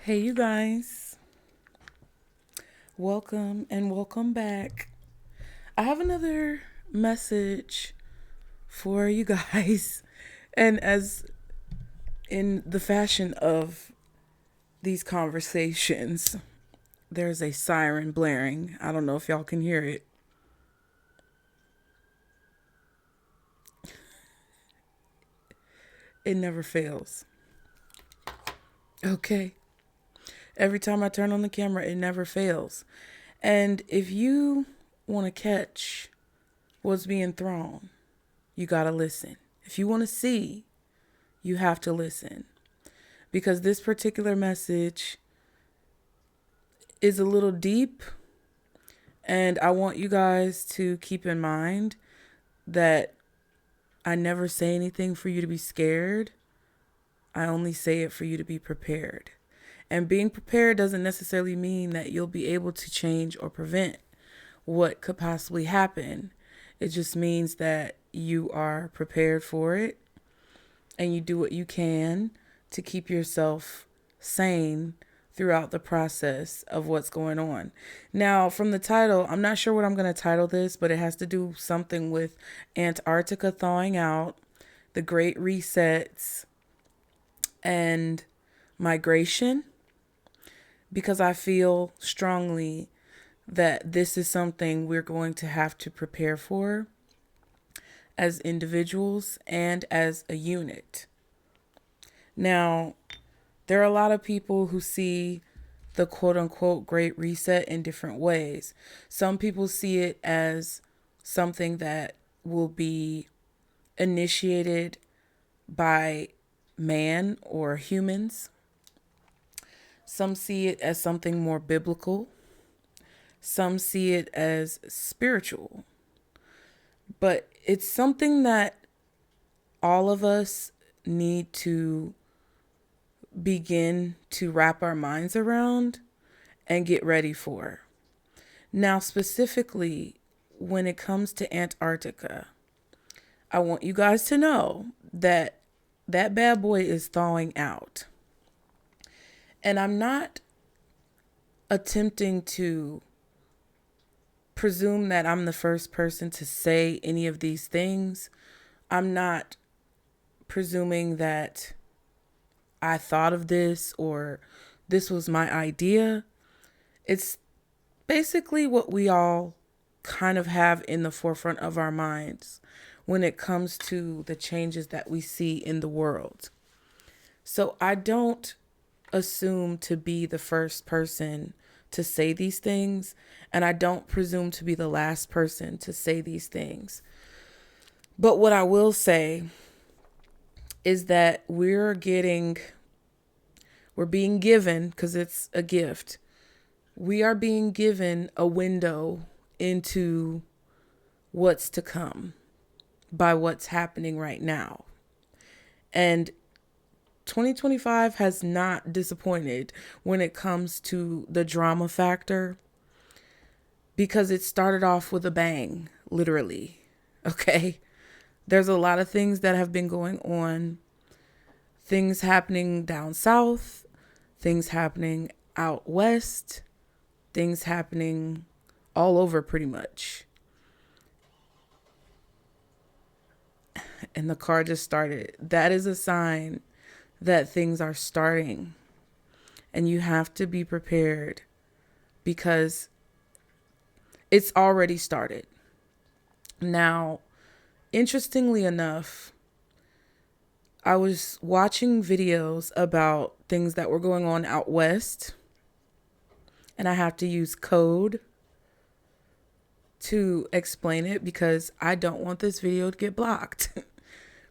Hey, you guys. Welcome and welcome back. I have another message for you guys. And as in the fashion of these conversations, there's a siren blaring. I don't know if y'all can hear it. It never fails. Okay. Every time I turn on the camera, it never fails. And if you want to catch what's being thrown, you got to listen. If you want to see, you have to listen. Because this particular message is a little deep. And I want you guys to keep in mind that I never say anything for you to be scared. I only say it for you to be prepared. And being prepared doesn't necessarily mean that you'll be able to change or prevent what could possibly happen. It just means that you are prepared for it and you do what you can to keep yourself sane throughout the process of what's going on. Now, from the title, I'm not sure what I'm going to title this, but it has to do something with Antarctica thawing out, the Great Resets, and migration, because I feel strongly that this is something we're going to have to prepare for as individuals and as a unit. Now, there are a lot of people who see the quote unquote Great Reset in different ways. Some people see it as something that will be initiated by man or humans. Some see it as something more biblical. Some see it as spiritual. But it's something that all of us need to begin to wrap our minds around and get ready for. Now, specifically, when it comes to Antarctica, I want you guys to know that that bad boy is thawing out. And I'm not attempting to presume that I'm the first person to say any of these things. I'm not presuming that I thought of this or this was my idea. It's basically what we all kind of have in the forefront of our minds when it comes to the changes that we see in the world. So I don't assume to be the first person to say these things, and I don't presume to be the last person to say these things. But what I will say is that we're being given, because it's a gift, we are being given a window into what's to come by what's happening right now. And 2025 has not disappointed when it comes to the drama factor, because it started off with a bang, literally. Okay? There's a lot of things that have been going on. Things happening down south, things happening out west, things happening all over pretty much. And the car just started. That is a sign that things are starting. And you have to be prepared because it's already started. Now, interestingly enough, I was watching videos about things that were going on out west, and I have to use code to explain it because I don't want this video to get blocked.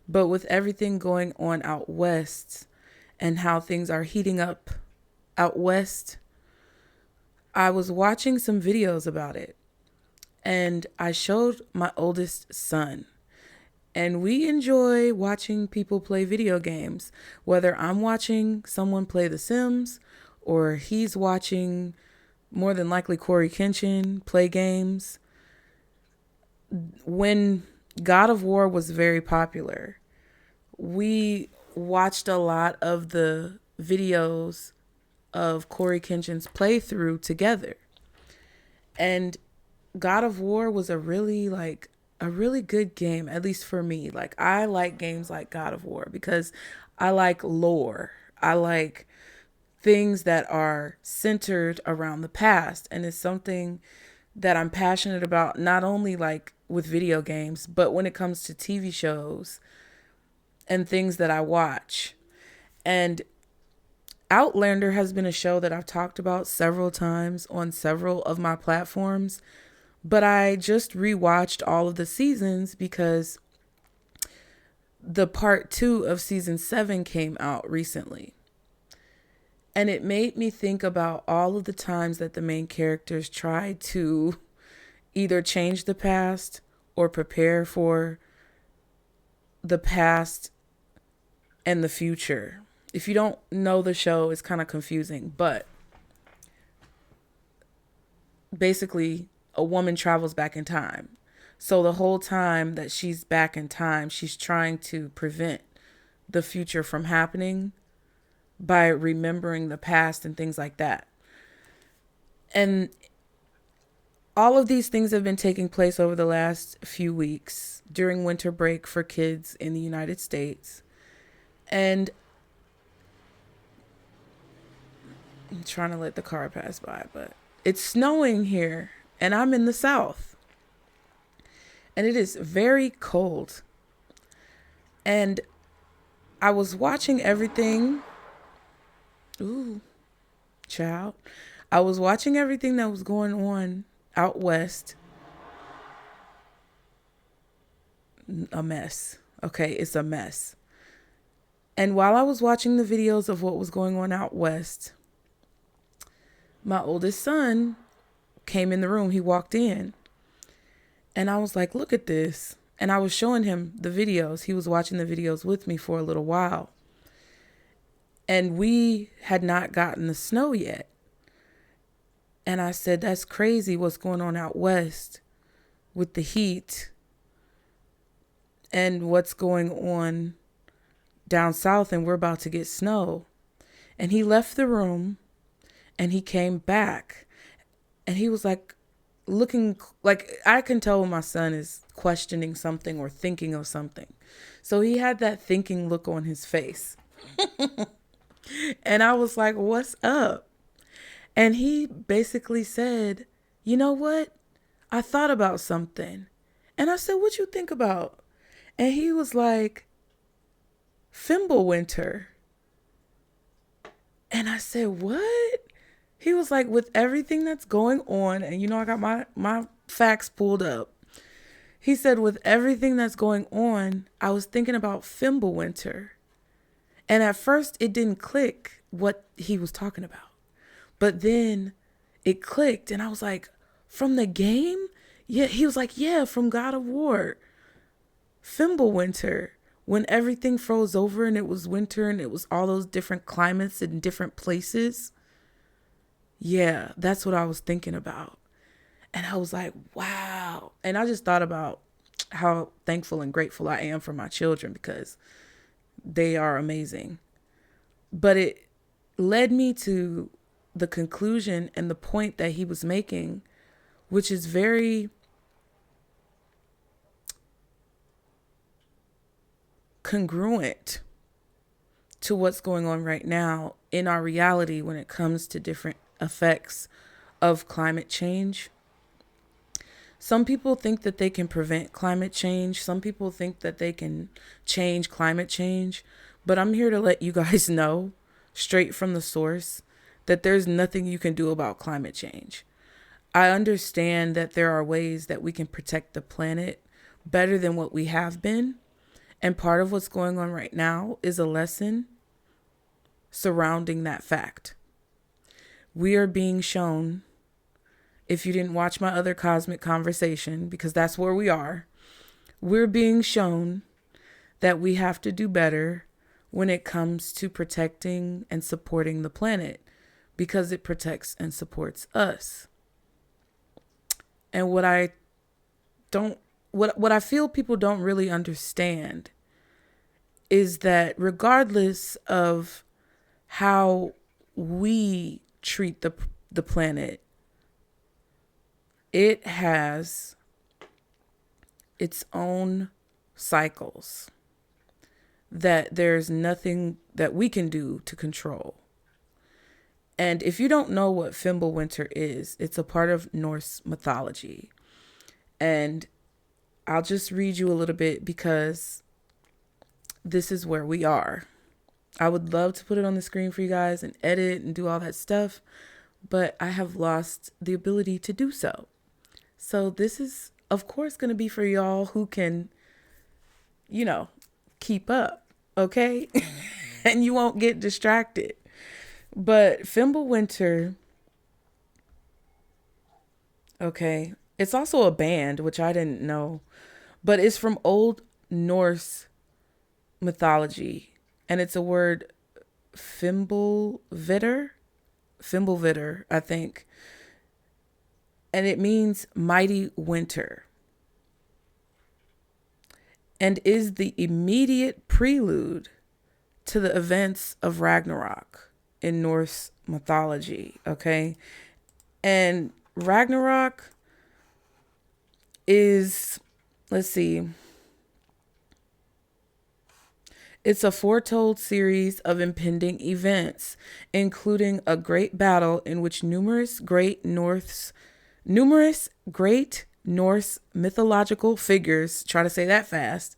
But with everything going on out west and how things are heating up out west, I was watching some videos about it, and I showed my oldest son. And we enjoy watching people play video games, whether I'm watching someone play The Sims or he's watching, more than likely, Corey Kenshin play games. When God of War was very popular, we watched a lot of the videos of Corey Kenshin's playthrough together. And God of War was a really good game, at least for me. Like, I like games like God of War because I like lore. I like things that are centered around the past. And it's something that I'm passionate about, not only like with video games, but when it comes to TV shows and things that I watch. And Outlander has been a show that I've talked about several times on several of my platforms, but I just rewatched all of the seasons because the part 2 of season 7 came out recently. And it made me think about all of the times that the main characters tried to either change the past or prepare for the past and the future. If you don't know the show, it's kind of confusing, but basically a woman travels back in time. So the whole time that she's back in time, she's trying to prevent the future from happening by remembering the past and things like that. And all of these things have been taking place over the last few weeks during winter break for kids in the United States. And I'm trying to let the car pass by, but it's snowing here and I'm in the South. And it is very cold. And I was watching everything. Ooh, child. I was watching everything that was going on out west. A mess. Okay, it's a mess. And while I was watching the videos of what was going on out west, my oldest son came in the room. He walked in. And I was like, look at this. And I was showing him the videos. He was watching the videos with me for a little while. And we had not gotten the snow yet. And I said, that's crazy what's going on out west with the heat and what's going on down south, and we're about to get snow. And he left the room and he came back and he was like looking like, I can tell when my son is questioning something or thinking of something. So he had that thinking look on his face. And I was like, what's up? And he basically said, you know what? I thought about something. And I said, what you think about? And he was like, FimbulWINTER. And I said, what? He was like, with everything that's going on, and you know, I got my facts pulled up. He said, with everything that's going on, I was thinking about FimbulWINTER. And at first it didn't click what he was talking about. But then it clicked and I was like, from the game? Yeah. He was like, yeah, from God of War. FimbulWINTER. When everything froze over and it was winter and it was all those different climates in different places. Yeah, that's what I was thinking about. And I was like, wow. And I just thought about how thankful and grateful I am for my children because they are amazing. But it led me to the conclusion and the point that he was making, which is very congruent to what's going on right now in our reality when it comes to different effects of climate change. Some people think that they can prevent climate change. Some people think that they can change climate change. But I'm here to let you guys know, straight from the source, that there's nothing you can do about climate change. I understand that there are ways that we can protect the planet better than what we have been. And part of what's going on right now is a lesson surrounding that fact. We are being shown, if you didn't watch my other cosmic conversation, because that's where we are, we're being shown that we have to do better when it comes to protecting and supporting the planet, because it protects and supports us. And what I feel people don't really understand is that regardless of how we treat the planet, it has its own cycles that there's nothing that we can do to control. And if you don't know what FimbulWINTER is, it's a part of Norse mythology. And I'll just read you a little bit because this is where we are. I would love to put it on the screen for you guys and edit and do all that stuff, but I have lost the ability to do so. So this is, of course, going to be for y'all who can, keep up, okay? And you won't get distracted. But FimbulWINTER, okay, it's also a band, which I didn't know, but it's from Old Norse mythology, and it's a word, FimbulWINTER, I think, and it means mighty winter, and is the immediate prelude to the events of Ragnarok in Norse mythology, okay? And Ragnarok is, let's see, it's a foretold series of impending events, including a great battle in which numerous great Norse mythological figures, try to say that fast,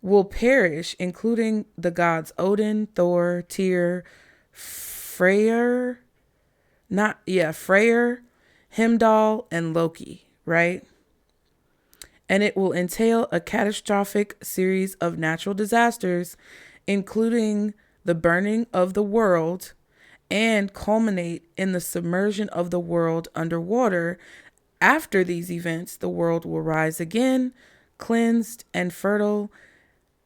will perish, including the gods Odin, Thor, Tyr, Freyr, Heimdall, and Loki, right? And it will entail a catastrophic series of natural disasters, including the burning of the world, and culminate in the submersion of the world underwater. After these events, the world will rise again, cleansed and fertile.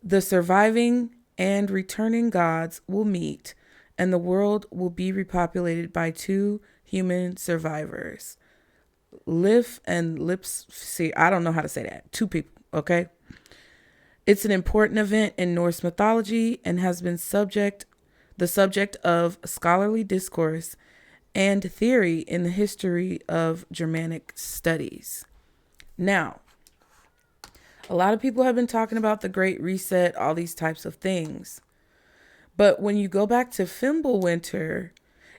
The surviving and returning gods will meet, and the world will be repopulated by two human survivors. Lif and Lips, see, I don't know how to say that. Two people, okay? It's an important event in Norse mythology and has been the subject of scholarly discourse and theory in the history of Germanic studies. Now, a lot of people have been talking about the Great Reset, all these types of things. But when you go back to FimbulWINTER,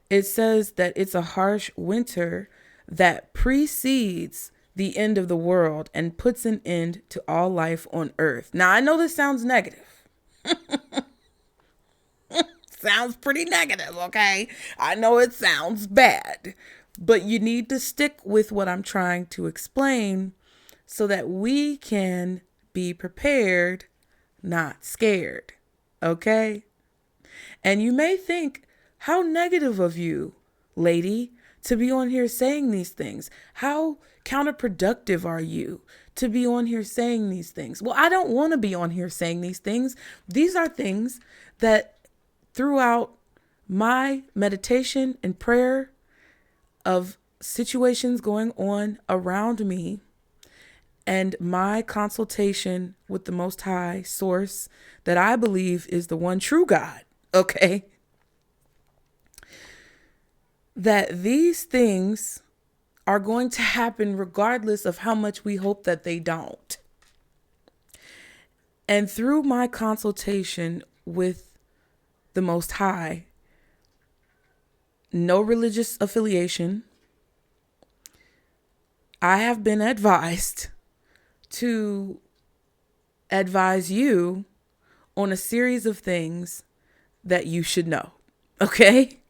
it says that it's a harsh winter that precedes the end of the world and puts an end to all life on Earth. Now, I know this sounds negative. Sounds pretty negative, okay? I know it sounds bad, but you need to stick with what I'm trying to explain so that we can be prepared, not scared, okay? And you may think, how negative of you, lady, to be on here saying these things. How counterproductive are you to be on here saying these things? Well, I don't want to be on here saying these things. These are things that throughout my meditation and prayer of situations going on around me and my consultation with the Most High Source that I believe is the one true God, okay? That these things are going to happen regardless of how much we hope that they don't. And through my consultation with the Most High, no religious affiliation, I have been advised to advise you on a series of things that you should know, okay?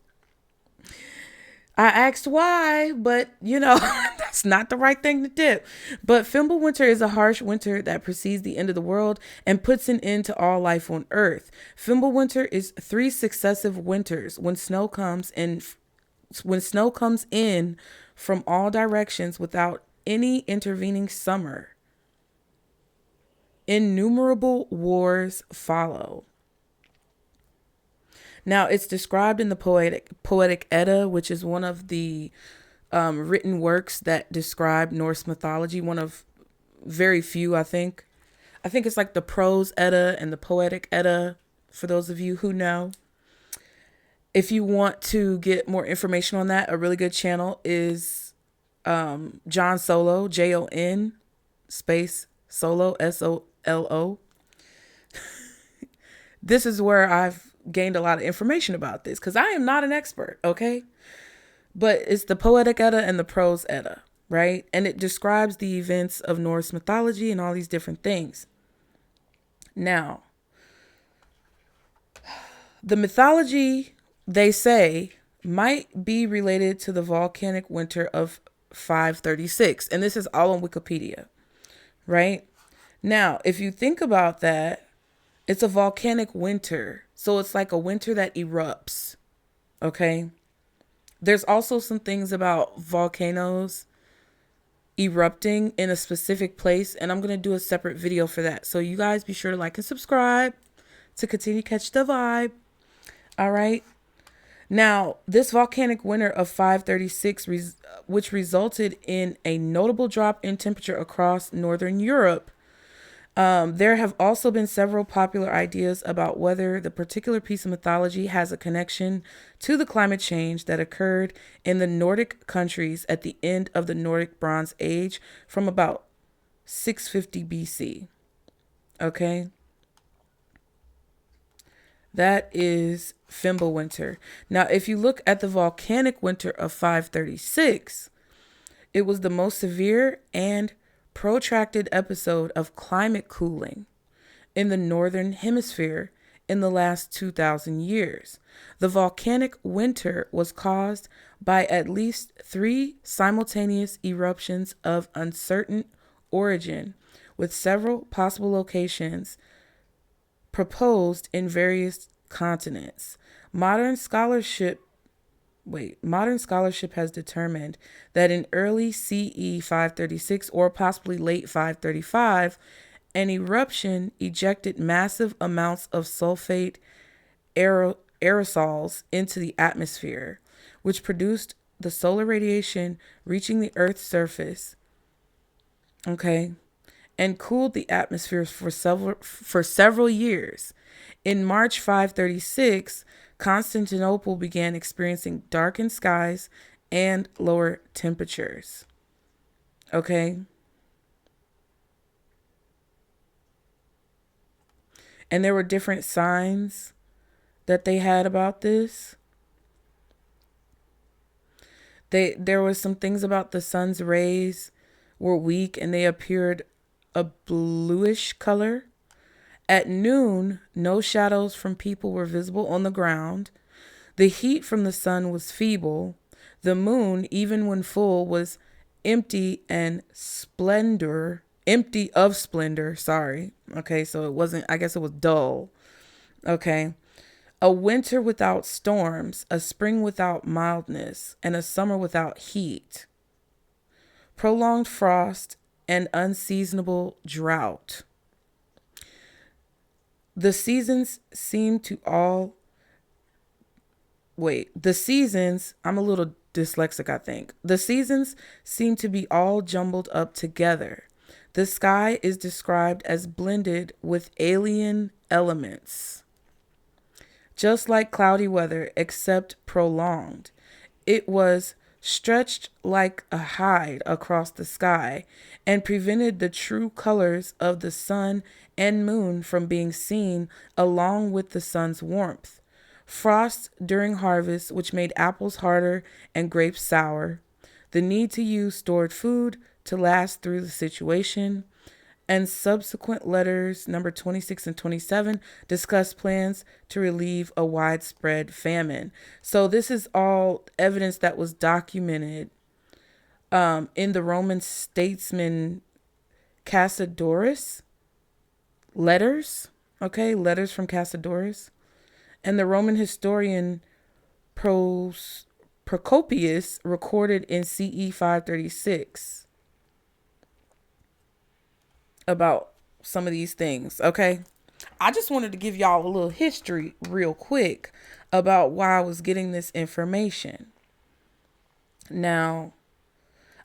I asked why, but that's not the right thing to do. But FimbulWINTER is a harsh winter that precedes the end of the world and puts an end to all life on Earth. FimbulWINTER is 3 successive winters when snow comes in from all directions without any intervening summer. Innumerable wars follow. Now, it's described in the Poetic Edda, which is one of the written works that describe Norse mythology, one of very few, I think. I think it's like the Prose Edda and the Poetic Edda, for those of you who know. If you want to get more information on that, a really good channel is John Solo, JON space Solo, SOLO. This is where I've gained a lot of information about this because I am not an expert, okay? But it's the Poetic Edda and the Prose Edda, right? And it describes the events of Norse mythology and all these different things. Now, the mythology, they say, might be related to the volcanic winter of 536. And this is all on Wikipedia, right? Now, if you think about that, it's a volcanic winter. So it's like a winter that erupts, okay? There's also some things about volcanoes erupting in a specific place, and I'm going to do a separate video for that. So you guys be sure to like and subscribe to continue to catch the vibe. All right. Now, this volcanic winter of 536, which resulted in a notable drop in temperature across Northern Europe, there have also been several popular ideas about whether the particular piece of mythology has a connection to the climate change that occurred in the Nordic countries at the end of the Nordic Bronze Age from about 650 BC. Okay. That is FimbulWINTER. Now, if you look at the volcanic winter of 536, it was the most severe and protracted episode of climate cooling in the northern hemisphere in the last 2,000 years. The volcanic winter was caused by at least 3 simultaneous eruptions of uncertain origin, with several possible locations proposed in various continents. Modern scholarship has determined that in early CE 536 or possibly late 535, an eruption ejected massive amounts of sulfate aerosols into the atmosphere, which produced the solar radiation reaching the Earth's surface, okay, and cooled the atmosphere for several years. In March 536, Constantinople began experiencing darkened skies and lower temperatures. Okay. And there were different signs that they had about this. There was some things about the sun's rays were weak and they appeared a bluish color. At noon, no shadows from people were visible on the ground. The heat from the sun was feeble. The moon, even when full, was empty of splendor. Sorry. Okay, so it wasn't, I guess it was dull. Okay. A winter without storms, a spring without mildness, and a summer without heat. Prolonged frost and unseasonable drought. The seasons seem to I'm a little dyslexic, I think. The seasons seem to be all jumbled up together. The sky is described as blended with alien elements. Just like cloudy weather, except prolonged. It was stretched like a hide across the sky and prevented the true colors of the sun and moon from being seen along with the sun's warmth. Frost during harvest, which made apples harder and grapes sour. The need to use stored food to last through the situation. And subsequent letters, number 26 and 27, discuss plans to relieve a widespread famine. So this is all evidence that was documented in the Roman statesman Cassiodorus. Letters from Cassiodorus. And the Roman historian Procopius recorded in CE 536 about some of these things, okay? I just wanted to give y'all a little history real quick about why I was getting this information. Now,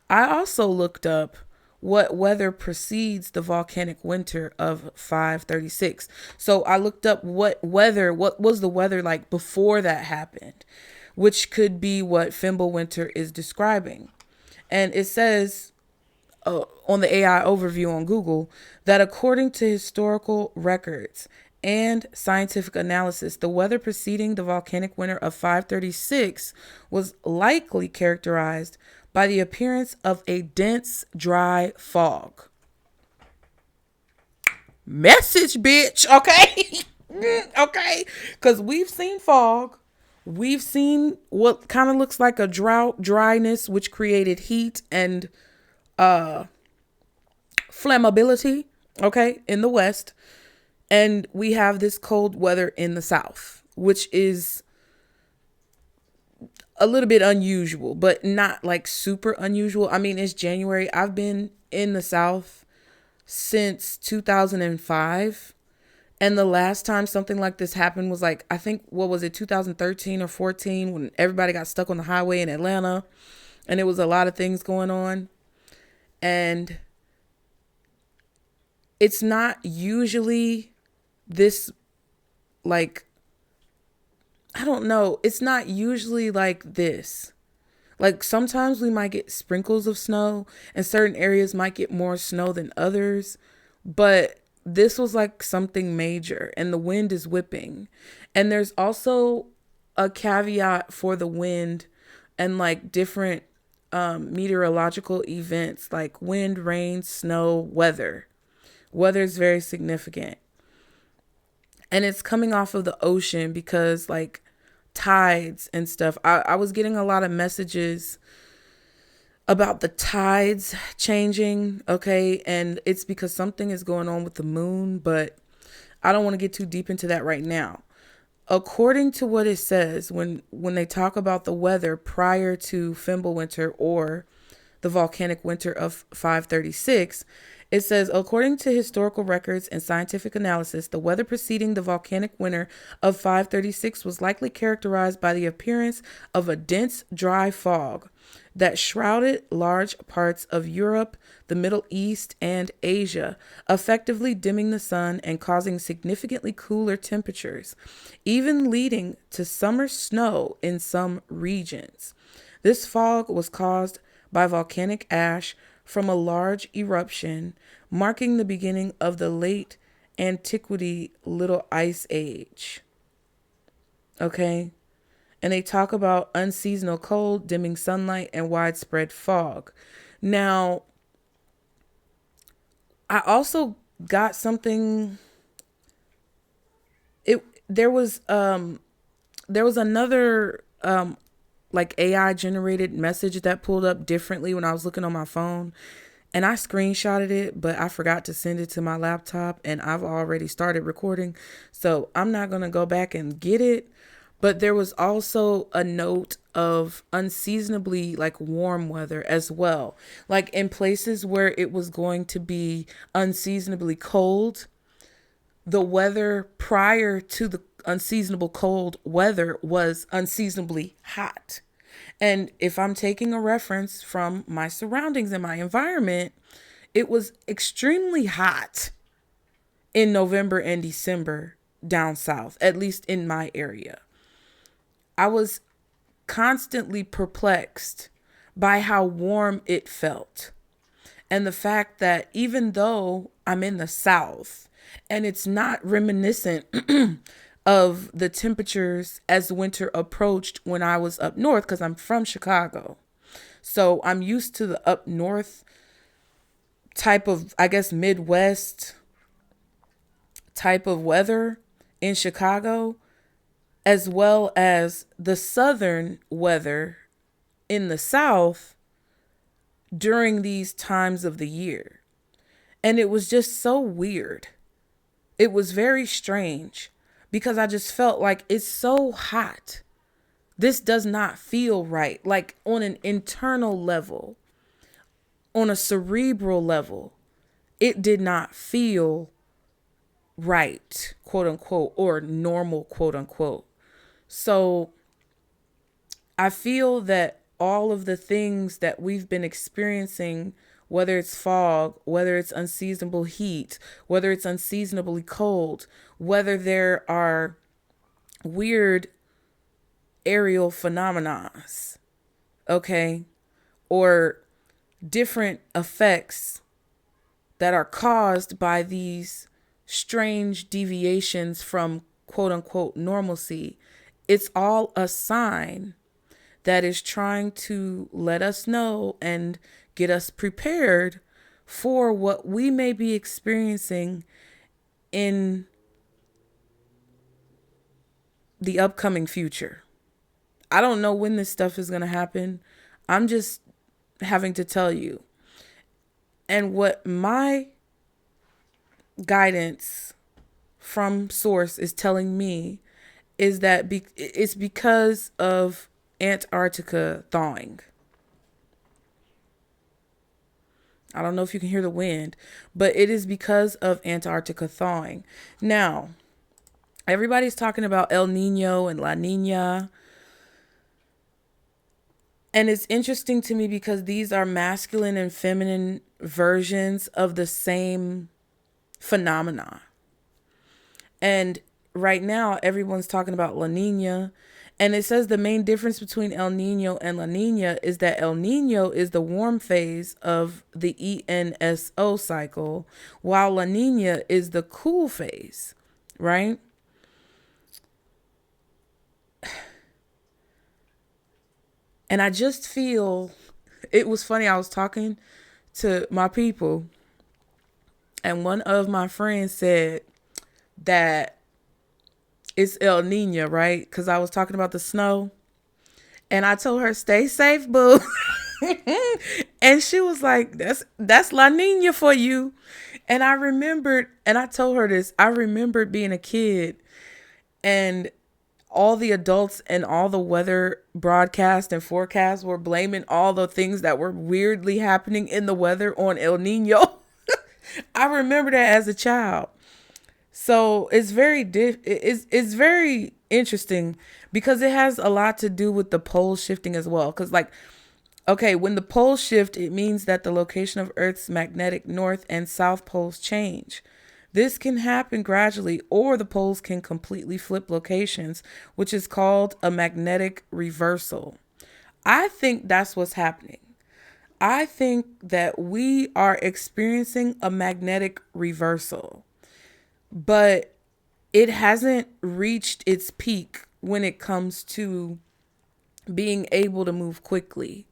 I also looked up what weather precedes the volcanic winter of 536. So I looked up what was the weather like before that happened, which could be what FimbulWINTER is describing. And it says on the AI overview on Google that according to historical records and scientific analysis, the weather preceding the volcanic winter of 536 was likely characterized by the appearance of a dense, dry fog. Message, bitch, okay? Okay? Because we've seen fog. We've seen what kind of looks like a dryness, which created heat and flammability, okay, in the West. And we have this cold weather in the South, which is a little bit unusual, but not like super unusual. I mean, it's January. I've been in the South since 2005. And the last time something like this happened was like, I think, what was it, 2013 or 14, when everybody got stuck on the highway in Atlanta and it was a lot of things going on. And it's not usually this, like, I don't know. It's not usually like this. Like sometimes we might get sprinkles of snow and certain areas might get more snow than others. But this was like something major and the wind is whipping. And there's also a caveat for the wind and like different meteorological events like wind, rain, snow, weather. Weather is very significant. And it's coming off of the ocean because like tides and stuff. I was getting a lot of messages about the tides changing, okay? And it's because something is going on with the moon, but I don't want to get too deep into that right now. According to what it says, when they talk about the weather prior to FimbulWINTER or the volcanic winter of 536, it says, according to historical records and scientific analysis, the weather preceding the volcanic winter of 536 was likely characterized by the appearance of a dense, dry fog that shrouded large parts of Europe, the Middle East, and Asia, effectively dimming the sun and causing significantly cooler temperatures, even leading to summer snow in some regions. This fog was caused by volcanic ash from a large eruption, marking the beginning of the late antiquity Little Ice Age. Okay? And they talk about unseasonal cold, dimming sunlight, and widespread fog. Now, I also got something. There was another like AI generated message that pulled up differently when I was looking on my phone, and I screenshotted it, but I forgot to send it to my laptop, and I've already started recording, so I'm not gonna go back and get it. But there was also a note of unseasonably like warm weather as well. Like in places where it was going to be unseasonably cold, the weather prior to the unseasonable cold weather was unseasonably hot. And if I'm taking a reference from my surroundings and my environment, it was extremely hot in November and December down south, at least in my area. I was constantly perplexed by how warm it felt. And the fact that even though I'm in the South and it's not reminiscent of the temperatures as winter approached when I was up north, because I'm from Chicago. So I'm used to the up north type of, I guess, Midwest type of weather in Chicago, as well as the southern weather in the South during these times of the year. And it was just so weird. It was very strange because I just felt like it's so hot. This does not feel right. Like on an internal level, on a cerebral level, it did not feel right, quote unquote, or normal, quote unquote. So I feel that all of the things that we've been experiencing whether it's fog, whether it's unseasonable heat, whether it's unseasonably cold, whether there are weird aerial phenomena, okay, or different effects that are caused by these strange deviations from quote unquote normalcy. It's all a sign that is trying to let us know and get us prepared for what we may be experiencing in the upcoming future. I don't know when this stuff is going to happen. I'm just having to tell you. And what my guidance from source is telling me is that it's because of Antarctica thawing. I don't know if you can hear the wind, but it is because of Antarctica thawing. Now, everybody's talking about elñiño and laniña. And it's interesting to me because these are masculine and feminine versions of the same phenomena. And right now, everyone's talking about laniña. And it says the main difference between elñiño and laniña is that elñiño is the warm phase of the ENSO cycle, while laniña is the cool phase, right? And I just feel, it was funny, I was talking to my people, and one of my friends said that it's El Nino, right? Because I was talking about the snow. And I told her, stay safe, boo. And she was like, that's La Nina for you. And I remembered, and I told her this, I remembered being a kid and all the adults and all the weather broadcast and forecasts were blaming all the things that were weirdly happening in the weather on El Nino. I remember that as a child. So it's very it's very interesting because it has a lot to do with the pole shifting as well. Because okay, when the poles shift, it means that the location of Earth's magnetic north and south poles change. This can happen gradually, or the poles can completely flip locations, which is called a magnetic reversal. I think that's what's happening. I think that we are experiencing a magnetic reversal, but it hasn't reached its peak when it comes to being able to move quickly.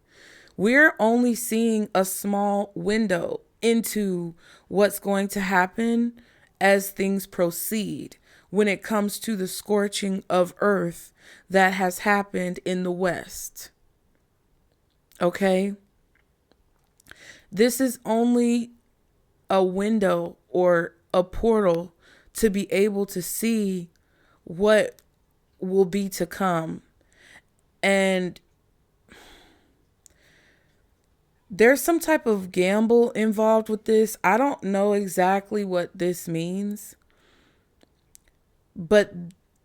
We're only seeing a small window into what's going to happen as things proceed when it comes to the scorching of Earth that has happened in the West. Okay? This is only a window or a portal to be able to see what will be to come. And there's some type of gamble involved with this. I don't know exactly what this means, but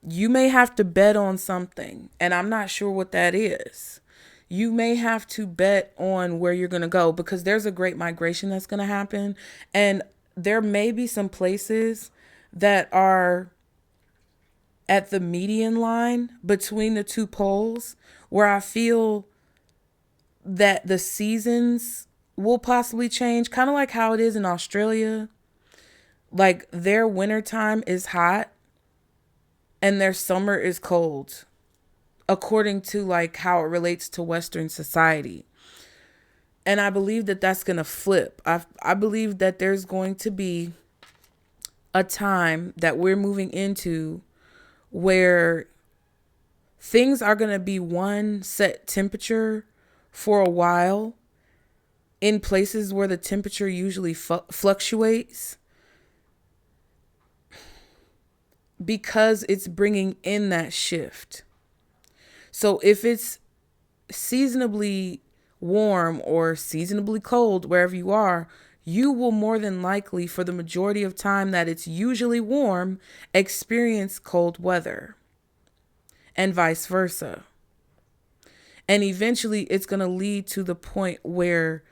you may have to bet on something, and I'm not sure what that is. You may have to bet on where you're going to go because there's a great migration that's going to happen, and there may be some places that are at the median line between the two poles where I feel that the seasons will possibly change, kind of like how it is in Australia. Like their wintertime is hot and their summer is cold, according to like how it relates to Western society. And I believe that that's going to flip. I believe that there's going to be a time that we're moving into where things are going to be one set temperature for a while in places where the temperature usually fluctuates, because it's bringing in that shift. So if it's seasonably warm or seasonably cold wherever you are, you will more than likely, for the majority of time that it's usually warm, experience cold weather, and vice versa. And eventually it's going to lead to the point where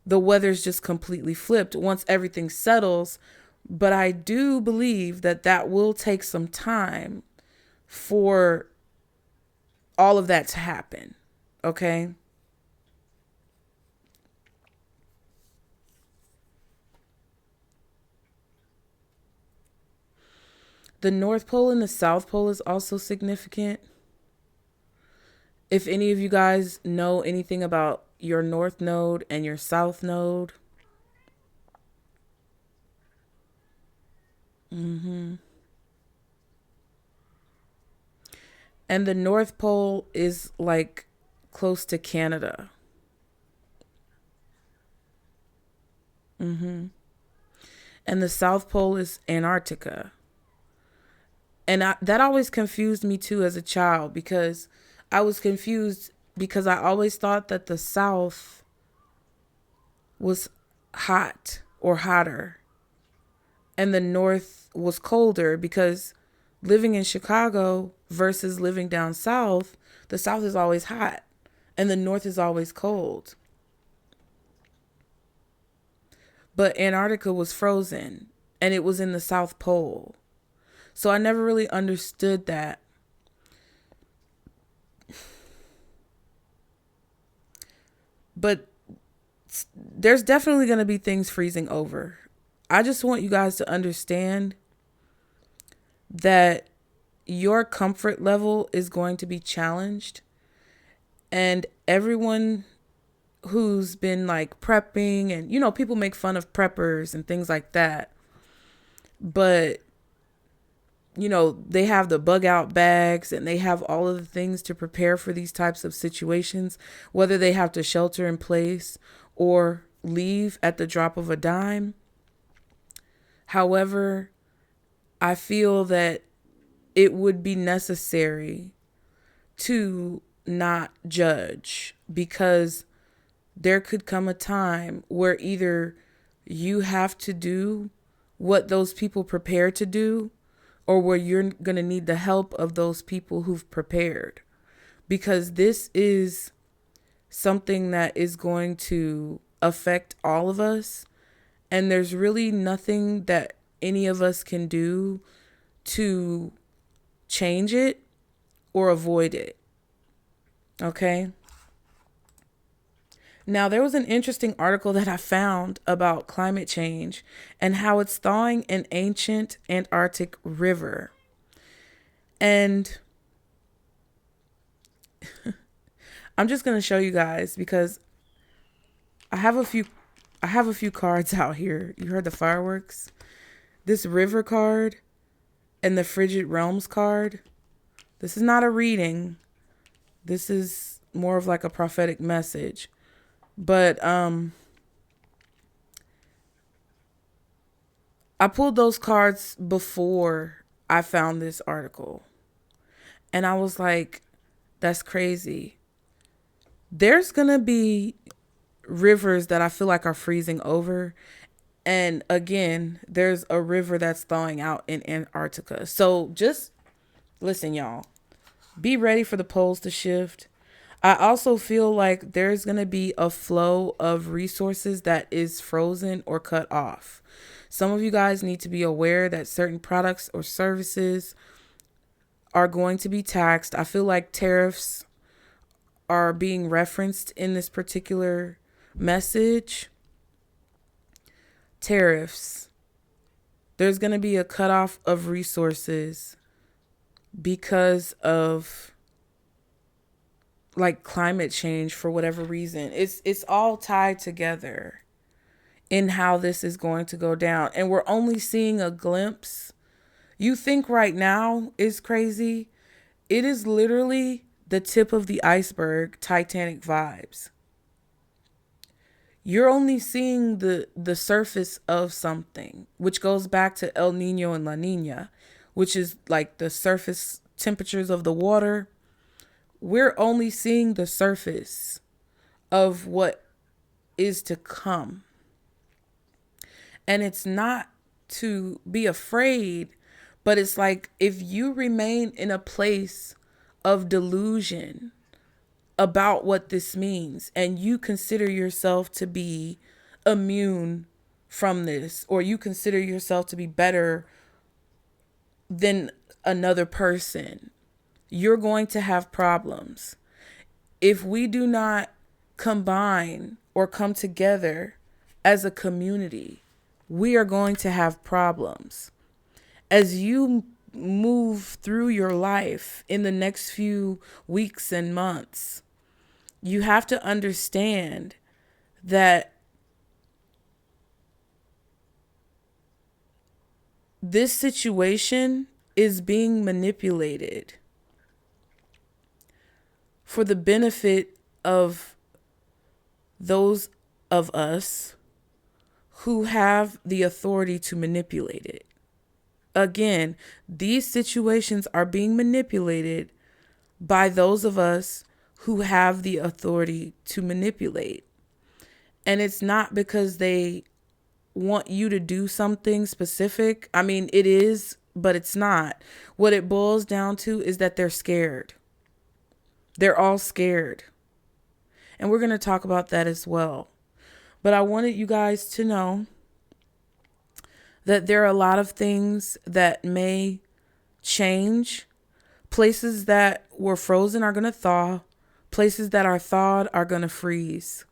the weather's just completely flipped once everything settles. But I do believe that that will take some time for all of that to happen. Okay. The North Pole and the South Pole is also significant. If any of you guys know anything about your North Node and your South Node, and the North Pole is like close to Canada. And the South Pole is Antarctica. And that always confused me too as a child, because I was confused because I always thought that the South was hot or hotter and the North was colder, because living in Chicago versus living down south, the South is always hot and the North is always cold. But Antarctica was frozen and it was in the South Pole. So I never really understood that. But there's definitely going to be things freezing over. I just want you guys to understand that your comfort level is going to be challenged. And everyone who's been like prepping, and, you know, people make fun of preppers and things like that. But, you know, they have the bug out bags and they have all of the things to prepare for these types of situations, whether they have to shelter in place or leave at the drop of a dime. However, I feel that it would be necessary to not judge, because there could come a time where either you have to do what those people prepare to do, or where you're going to need the help of those people who've prepared. Because this is something that is going to affect all of us. And there's really nothing that any of us can do to change it or avoid it. Okay? Now, there was an interesting article that I found about climate change and how it's thawing an ancient Antarctic river. And I'm just going to show you guys, because I have a few cards out here. You heard the fireworks? This river card and the frigid realms card. This is not a reading. This is more of like a prophetic message. But I pulled those cards before I found this article. And I was like, that's crazy. There's going to be rivers that I feel like are freezing over. And again, there's a river that's thawing out in Antarctica. So just listen, y'all. Be ready for the poles to shift. I also feel like there's going to be a flow of resources that is frozen or cut off. Some of you guys need to be aware that certain products or services are going to be taxed. I feel like tariffs are being referenced in this particular message. Tariffs. There's going to be a cutoff of resources because of like climate change for whatever reason. It's all tied together in how this is going to go down. And we're only seeing a glimpse. You think right now is crazy. It is literally the tip of the iceberg, Titanic vibes. You're only seeing the surface of something, which goes back to elñiño and laniña, which is like the surface temperatures of the water. We're only seeing the surface of what is to come. And it's not to be afraid, but it's like if you remain in a place of delusion about what this means, and you consider yourself to be immune from this, or you consider yourself to be better than another person, you're going to have problems. If we do not combine or come together as a community, we are going to have problems. As you move through your life in the next few weeks and months, you have to understand that this situation is being manipulated for the benefit of those of us who have the authority to manipulate it. Again, these situations are being manipulated by those of us who have the authority to manipulate. And it's not because they want you to do something specific. I mean, it is, but it's not. What it boils down to is that they're scared. They're all scared. And we're going to talk about that as well. But I wanted you guys to know that there are a lot of things that may change. Places that were frozen are going to thaw. Places that are thawed are going to freeze.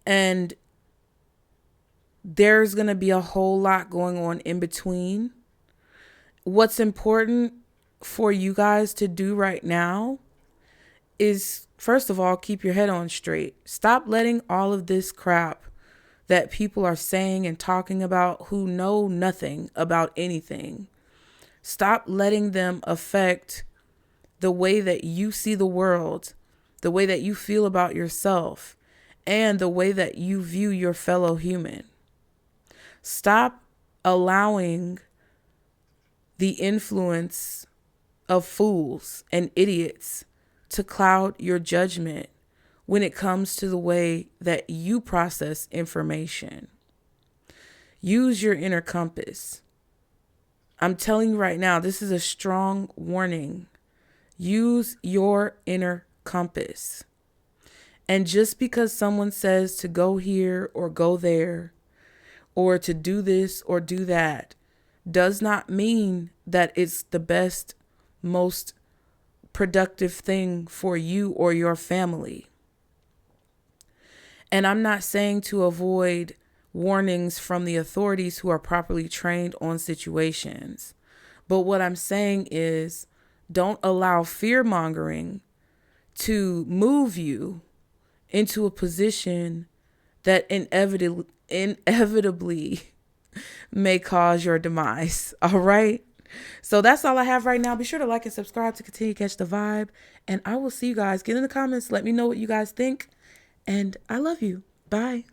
And there's going to be a whole lot going on in between. What's important for you guys to do right now is, first of all, keep your head on straight. Stop letting all of this crap that people are saying and talking about who know nothing about anything. Stop letting them affect the way that you see the world, the way that you feel about yourself, and the way that you view your fellow human. Stop allowing the influence of fools and idiots to cloud your judgment when it comes to the way that you process information. Use your inner compass. I'm telling you right now, this is a strong warning. Use your inner compass. And just because someone says to go here or go there, or to do this or do that, does not mean that it's the best, most productive thing for you or your family. And I'm not saying to avoid warnings from the authorities who are properly trained on situations. But what I'm saying is, don't allow fear-mongering to move you into a position that inevitably may cause your demise. All right. So that's all I have right now. Be sure to like and subscribe to continue to catch the vibe. And I will see you guys. Get in the comments. Let me know what you guys think. And I love you. Bye.